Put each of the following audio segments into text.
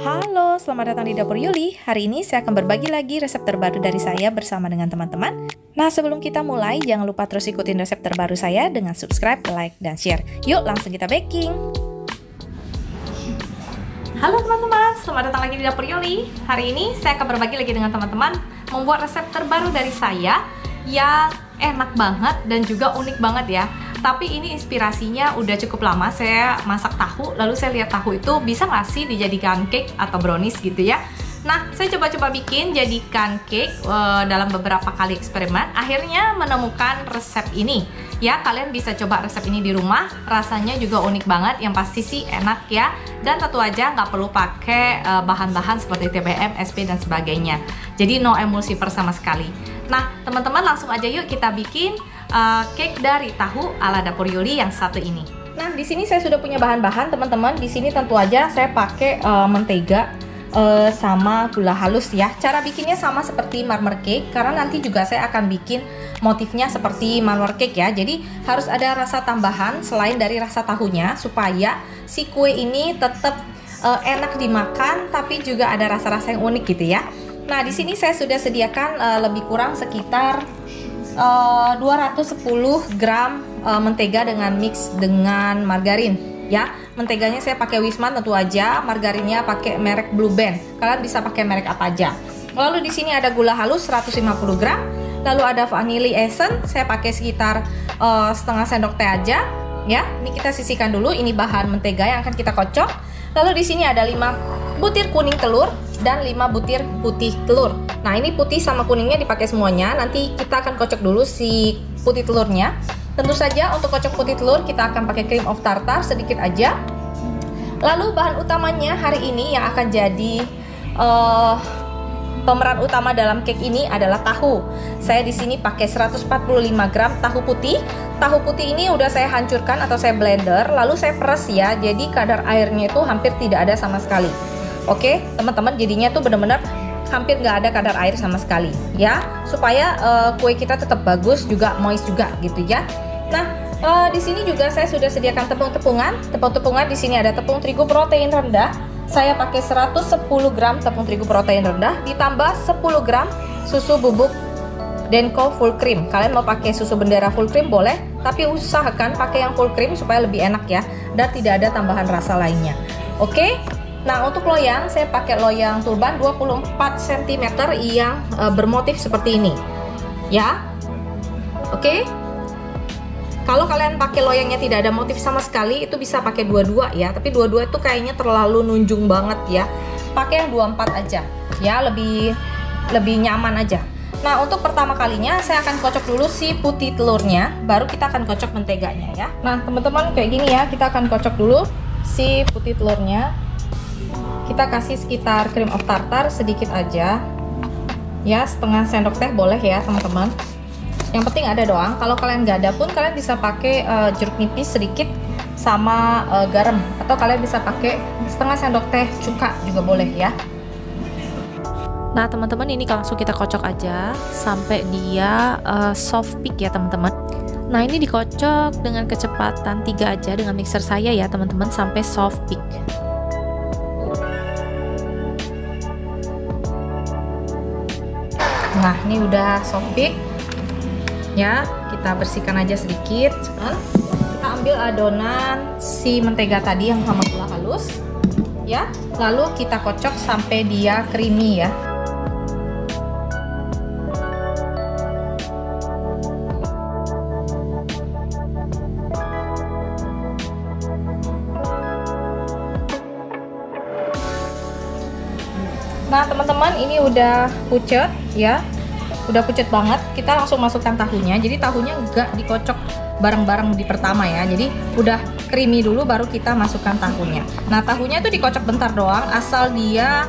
Halo, selamat datang di Dapur Yuli. Hari ini saya akan berbagi lagi resep terbaru dari saya bersama dengan teman-teman. Nah, sebelum kita mulai, jangan lupa terus ikutin resep terbaru saya dengan subscribe, like, dan share. Yuk, langsung kita baking. Halo teman-teman, selamat datang lagi di Dapur Yuli. Hari ini saya akan berbagi lagi dengan teman-teman membuat resep terbaru dari saya yang enak banget dan juga unik banget ya. Tapi ini inspirasinya udah cukup lama. Saya masak tahu, lalu saya lihat tahu itu bisa nggak sih dijadikan cake atau brownies gitu ya. Nah, saya coba-coba bikin jadikan cake dalam beberapa kali eksperimen. Akhirnya menemukan resep ini. Ya, kalian bisa coba resep ini di rumah. Rasanya juga unik banget. Yang pasti sih enak ya. Dan tentu aja nggak perlu pakai bahan-bahan seperti TBM, SP dan sebagainya. Jadi no emulsifer sama sekali. Nah, teman-teman langsung aja yuk kita bikin cake dari tahu ala Dapur Yuli yang satu ini. Nah, di sini saya sudah punya bahan-bahan, teman-teman. Di sini tentu aja saya pakai mentega sama gula halus ya. Cara bikinnya sama seperti marmer cake karena nanti juga saya akan bikin motifnya seperti marmer cake ya. Jadi harus ada rasa tambahan selain dari rasa tahunya supaya si kue ini tetap enak dimakan tapi juga ada rasa-rasa yang unik gitu ya. Nah, di sini saya sudah sediakan lebih kurang sekitar 210 gram mentega dengan mix dengan margarin ya. Menteganya saya pakai Wisman tentu aja, margarinnya pakai merek Blue Band. Kalian bisa pakai merek apa aja. Lalu di sini ada gula halus 150 gram, lalu ada vanilla essence, saya pakai sekitar setengah sendok teh aja ya. Ini kita sisihkan dulu, ini bahan mentega yang akan kita kocok. Lalu di sini ada 5 butir kuning telur dan 5 butir putih telur. Nah, ini putih sama kuningnya dipakai semuanya. Nanti kita akan kocok dulu si putih telurnya. Tentu saja untuk kocok putih telur kita akan pakai cream of tartar sedikit aja. Lalu bahan utamanya hari ini yang akan jadi pemeran utama dalam cake ini adalah tahu. Saya di sini pakai 145 gram tahu putih. Tahu putih ini udah saya hancurkan atau saya blender, lalu saya peres ya. Jadi kadar airnya itu hampir tidak ada sama sekali. Oke, teman-teman, jadinya tuh benar-benar hampir nggak ada kadar air sama sekali ya, supaya kue kita tetap bagus juga moist juga gitu ya. Nah, di sini juga saya sudah sediakan tepung-tepungan. Tepung-tepungan di sini ada tepung terigu protein rendah. Saya pakai 110 gram tepung terigu protein rendah ditambah 10 gram susu bubuk Denko full cream. Kalian mau pakai susu bendera full cream boleh, tapi usahakan pakai yang full cream supaya lebih enak ya dan tidak ada tambahan rasa lainnya. Oke. Nah, untuk loyang saya pakai loyang turban 24 cm yang bermotif seperti ini ya. Oke. Kalau kalian pakai loyangnya tidak ada motif sama sekali, itu bisa pakai 22 ya, tapi 22 itu kayaknya terlalu nunjung banget ya. Pakai yang 24 aja ya, lebih nyaman aja. Nah, untuk pertama kalinya saya akan kocok dulu si putih telurnya, baru kita akan kocok menteganya ya. Nah, teman-teman, kayak gini ya, kita akan kocok dulu si putih telurnya. Kita kasih sekitar cream of tartar sedikit aja ya, setengah sendok teh boleh ya teman-teman. Yang penting ada doang. Kalau kalian nggak ada pun kalian bisa pakai jeruk nipis sedikit sama garam, atau kalian bisa pakai setengah sendok teh cuka juga boleh ya. Nah, teman-teman, ini langsung kita kocok aja sampai dia soft peak ya teman-teman. Nah, ini dikocok dengan kecepatan 3 aja dengan mixer saya ya teman-teman sampai soft peak. Nah, ini udah soft peak ya, kita bersihkan aja sedikit. Kita ambil adonan si mentega tadi yang sama gula halus ya, lalu kita kocok sampai dia creamy ya. Nah, teman-teman, ini udah pucet ya, udah pucet banget. Kita langsung masukkan tahunya. Jadi tahunya enggak dikocok bareng-bareng di pertama ya, jadi udah creamy dulu baru kita masukkan tahunya. Nah, tahunya itu dikocok bentar doang, asal dia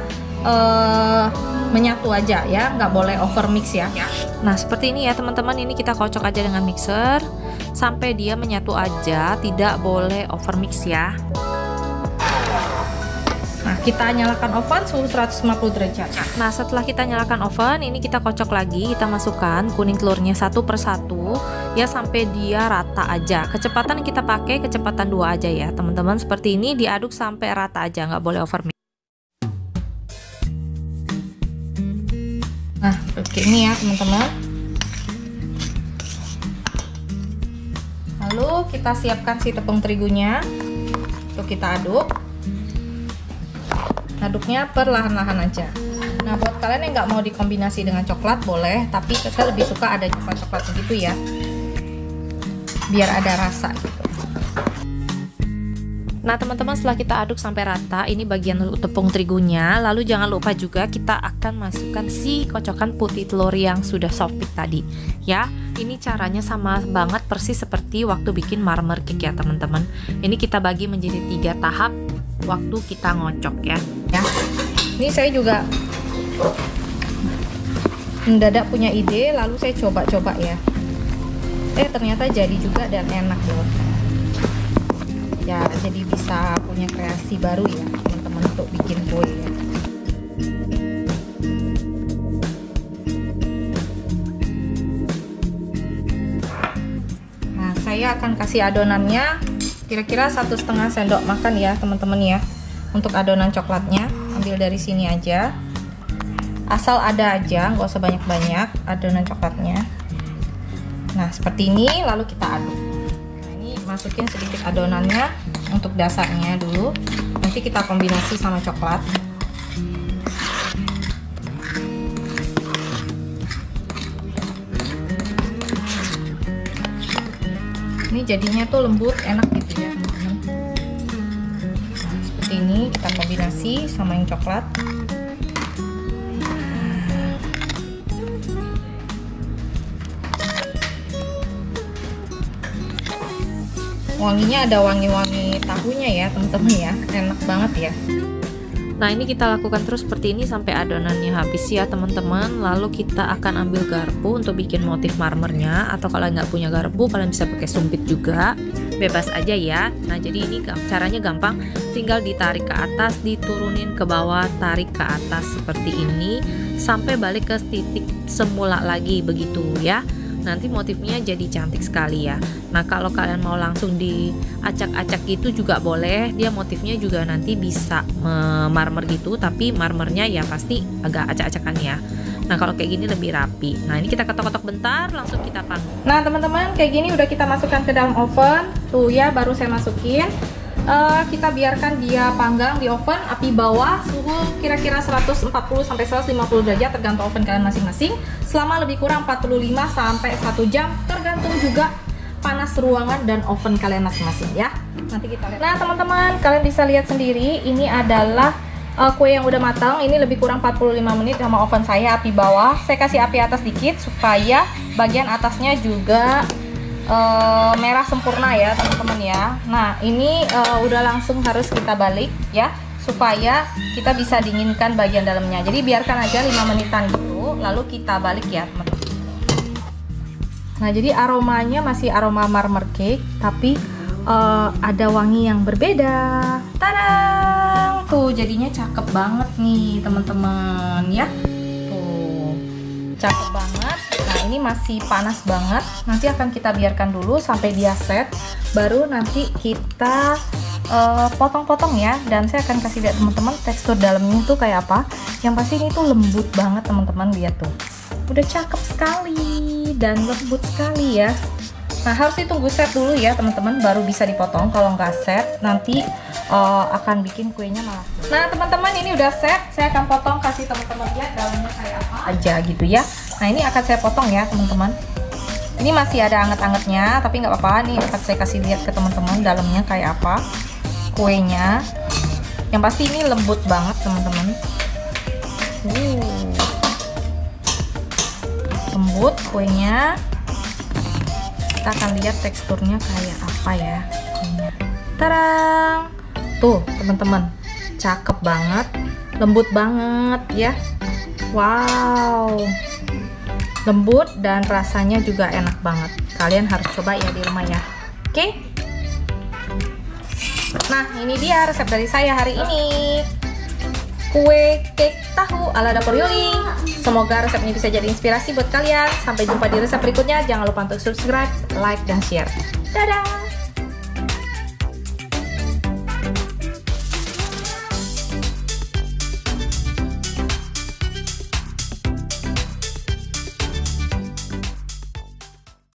menyatu aja ya, nggak boleh over mix ya. Nah, seperti ini ya teman-teman, ini kita kocok aja dengan mixer sampai dia menyatu aja, tidak boleh over mix ya. Nah, kita nyalakan oven suhu 150 derajat. Nah, setelah kita nyalakan oven, ini kita kocok lagi, kita masukkan kuning telurnya satu persatu ya sampai dia rata aja. Kecepatan yang kita pakai kecepatan 2 aja ya teman-teman. Seperti ini, diaduk sampai rata aja, nggak boleh over mix. Seperti ini ya teman-teman. Lalu kita siapkan si tepung terigunya untuk kita aduk. Aduknya perlahan-lahan aja. Nah, buat kalian yang nggak mau dikombinasi dengan coklat boleh, tapi saya lebih suka ada coklat-coklat begitu ya, biar ada rasa gitu. Nah teman-teman, setelah kita aduk sampai rata, ini bagian tepung terigunya. Lalu jangan lupa juga kita akan masukkan si kocokan putih telur yang sudah sopit tadi ya. Ini caranya sama banget persis seperti waktu bikin marmer cake ya teman-teman. Ini kita bagi menjadi 3 tahap waktu kita ngocok ya. Ini saya juga mendadak punya ide, lalu saya coba-coba ya. Ternyata jadi juga dan enak loh. Ya, jadi bisa punya kreasi baru ya teman-teman untuk bikin kue ya. Nah, saya akan kasih adonannya kira-kira 1,5 sendok makan ya teman-teman ya. Untuk adonan coklatnya ambil dari sini aja, asal ada aja, nggak usah banyak-banyak adonan coklatnya. Nah seperti ini, lalu kita aduk. Nah, ini masukin sedikit adonannya untuk dasarnya dulu, nanti kita kombinasi sama coklat. Ini jadinya tuh lembut, enak gitu ya teman-teman. Nah, seperti ini kita kombinasi sama yang coklat. Wanginya ada wangi-wangi tahunya ya teman-teman ya, enak banget ya. Nah ini kita lakukan terus seperti ini sampai adonannya habis ya teman-teman. Lalu kita akan ambil garpu untuk bikin motif marmernya, atau kalau nggak punya garpu kalian bisa pakai sumpit juga, bebas aja ya. Nah jadi ini caranya gampang, tinggal ditarik ke atas, diturunin ke bawah, tarik ke atas seperti ini sampai balik ke titik semula lagi begitu ya. Nanti motifnya jadi cantik sekali ya. Nah kalau kalian mau langsung diacak-acak gitu juga boleh, dia motifnya juga nanti bisa marmer gitu, tapi marmernya ya pasti agak acak-acakan ya. Nah kalau kayak gini lebih rapi. Nah ini kita ketok-ketok bentar, langsung kita panggang. Nah teman-teman, kayak gini udah kita masukkan ke dalam oven tuh ya, baru saya masukin. Kita biarkan dia panggang di oven api bawah, suhu kira-kira 140 sampai 150 derajat tergantung oven kalian masing-masing, selama lebih kurang 45 sampai 1 jam tergantung juga panas ruangan dan oven kalian masing-masing ya. Nanti kita lihat. Nah teman-teman, kalian bisa lihat sendiri ini adalah kue yang udah matang. Ini lebih kurang 45 menit sama oven saya api bawah. Saya kasih api atas dikit supaya bagian atasnya juga merah sempurna ya teman-teman ya. Nah ini udah langsung harus kita balik ya, supaya kita bisa dinginkan bagian dalamnya. Jadi biarkan aja 5 menitan gitu, lalu kita balik ya teman-teman. Nah jadi aromanya masih aroma marmer cake, tapi ada wangi yang berbeda. Tadang! Tuh jadinya cakep banget nih teman-teman ya. Tuh cakep banget. Nah ini masih panas banget, nanti akan kita biarkan dulu sampai dia set, baru nanti kita potong-potong ya. Dan saya akan kasih lihat teman-teman tekstur dalamnya tuh kayak apa. Yang pasti ini tuh lembut banget teman-teman, lihat tuh, udah cakep sekali dan lembut sekali ya. Nah harus ditunggu set dulu ya teman-teman, baru bisa dipotong. Kalau nggak set nanti akan bikin kuenya malah. Nah teman-teman, ini udah set, saya akan potong, kasih teman-teman lihat dalamnya kayak apa aja gitu ya. Nah ini akan saya potong ya teman-teman. Ini masih ada anget-angetnya, tapi nggak apa-apa. Nih akan saya kasih lihat ke teman-teman dalamnya kayak apa kuenya. Yang pasti ini lembut banget teman-teman. Lembut kuenya. Kita akan lihat teksturnya kayak apa ya. Tarang! Tuh teman-teman, cakep banget, lembut banget ya. Wow, lembut dan rasanya juga enak banget. Kalian harus coba ya di rumah ya. Oke? Nah ini dia resep dari saya hari ini, kue cake tahu ala dapur Yuli. Semoga resepnya bisa jadi inspirasi buat kalian. Sampai jumpa di resep berikutnya. Jangan lupa untuk subscribe, like, dan share. Dadah!